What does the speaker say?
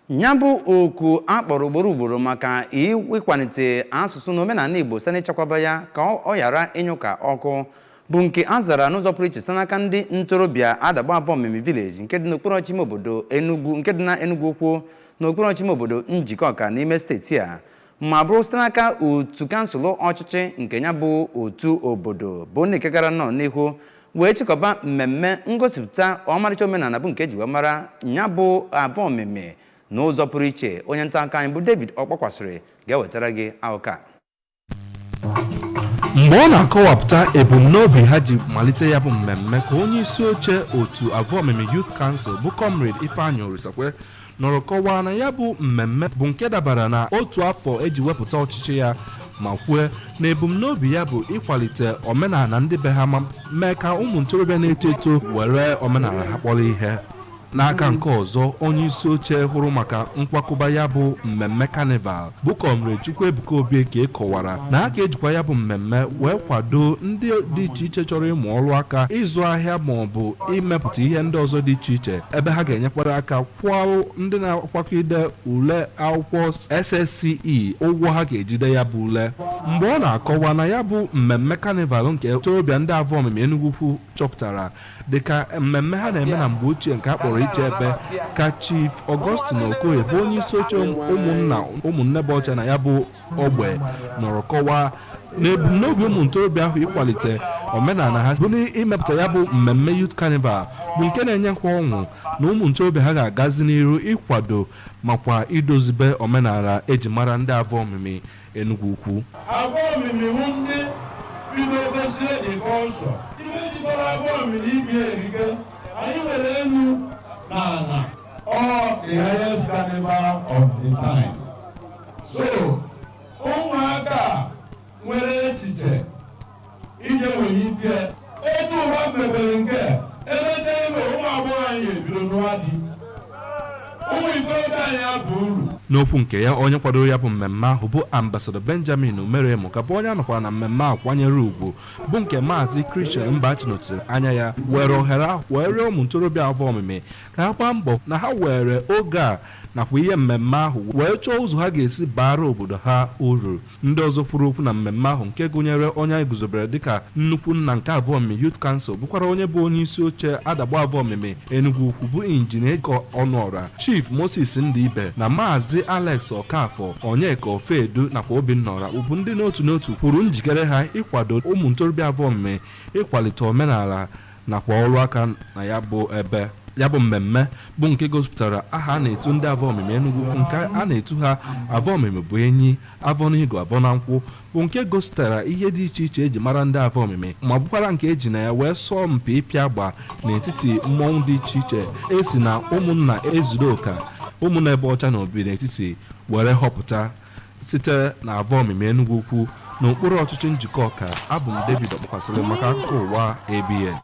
Nyabu oku akpọrọ ugboro maka ịkwalite asụsụ na omenala Igbo site n'ichekwaba ya ka ọ ghara ịnyụka ọkụ bụ nke a zara n'ụzọ pụrụ iche site n'aka ndị ntorobịa Adagba Avomimi Village nke dị n'okpuru ọchịchị obodo Enugu nke dị na Enugu Ukwu n'okpuru ọchịchị obodo Njikọka n'ime steeti a ma bụrụ site n'aka otu kansụl ọchịchị nke ya bụ otu obodo bụ ndị nke gara nọ n'ihu wee chịkọba mmemme ngosipụta ọmarịcha omenala bụ nke eji wee mara ya bụ Avomimi n'ụzọ pụrụ iche. Onye nta akụkọ anyị bụ David Ọkpọkwasịrị ga-ewetara gị akụkọ. Mgbe ọ na-akọwapụta ebumnobi ha ji malite ya bụ mmemme ka onye isi oche otu Avomimi Youth Council bụ Comrade Ifeanyi Orisakwe nọrọ kọwaa na ya bụ mmemme bụ nke dabara na otu afọ eji wepụta ọchịchị ya ma kwue na ebumnobi ya bụ ịkwalite omenala ndị be ha mee ka ụmụ ntorobịa na-eto eto were omenala ha kpọrọ ihe. N'aka nke ọzọ, onye isi oche hụrụ maka nkwakọba ya bụ mmemme Carnival bụ Comrade Chukwuebuka Obieke kọwara na a ga-ejikwa ya bụ mmemme wee kwado ndị dị iche iche chọrọ ịmụ ọrụ aka, ịzụ ahịa ma ọ bụ imepụta ihe ndị ọzọ dị iche iche, ebe ha ga-enyekwara aka kwụọ ndị na-akwakọide ule akwụkwọ SSCE ụgwọ ha ga-ejide ya bụ ule. Mgbe ọ na-akọwa na ya bụ mmemme Carnival nke ntorobịa ndị Avomimi Enugu Ukwu chọpụtara dịka mmemme ha na-eme na mgbe ochie nke a kpọrọ iche ebe, ka Chief Augustine Okoye bụ onye isi oche ụmụnne bụ ọcha na ya bụ ogbe nọrọ kọwaa na ebumnobi ụmụ ntorobịa ahụ ịkwalite omenala ha bụ n'imepụta ya bụ mmemme Youth Carnival bụ nke na-enyekwa ọṅụ na ụmụ ntorobịa ha ga-agazi n'iru ịkwado makwa idozibe omenala eji mara ndị Avomimi Enugu Ukwu. Avomimi bụ ndị bido gosiri ịkọlshọ ibe jikọrọ Avomimi ibi erike. Anyị nwere enu n'ala ọ the highest carnival of the time. So ụmụaka nwere echiche ije wenyitie etu ụwa mebere nke emecha ime ụmụ agbọghọ anyị ebido n'ụwa dị ụmụ ikorobịa anyị abụ uru. N'okwu nke ya, onye kwadoro ya bụ mmemme ahụ bụ Ambassador Benjamin Umeremu ka bụ onye anọkwara na mmemme ahụ kwanyere ugwu bụ nke Maazị Christian Mbachi nọchiri anya ya were ohere ahụ wee rịọ ụmụ ntorobịa Avomimi ka ha gbaa mbọ na ha were oge a nakwa ihe mmemme ahụ wee chọọ ụzọ ha ga-esi baara obodo ha uru. Ndị ọzọ kwuru okwu na mmemme ahụ nke gụnyere onye anyị guzobere dịka nnukwu nna nke Avomimi Youth Council bụkwara onye bụ onye isi oche Adagba Avomimi Enugu Ukwu bụ Injinia Ọnụọra, Chief Moses Ndibe na Maazị Alex Okafọ, Onyeka Ofedu nakwa Obinnọra bụ ndị n'otu kwuru njikere ha ịkwado ụmụ ntorobịa Avomimi ịkwalite omenala nakwa ọrụ aka na ya bụ ebe. Ya bụ mmemme bụ nke gosipụtara aha a na-etu ndị Avomimi Enugu Ukwu nke a na-etu ha Avomimi bụ enyi, Avọnigo, Avọnankwụ bụ nke gosipụtara ihe dị iche iche eji mara ndị Avomimi ma bụkwara nke eji na ya wee sọọ mpi ịpịa agba n'etiti mmọnwụ dị iche iche esi na ụmụnna Ezudoka ụmụnna ebe ọcha na obi n'etiti were họpụta site na Avomimi Enugu Ukwu n'okpuru ọchịchị Njikọka. Abụ m David Ọkpọkwasịrị maka akụkọ ụwa ABS.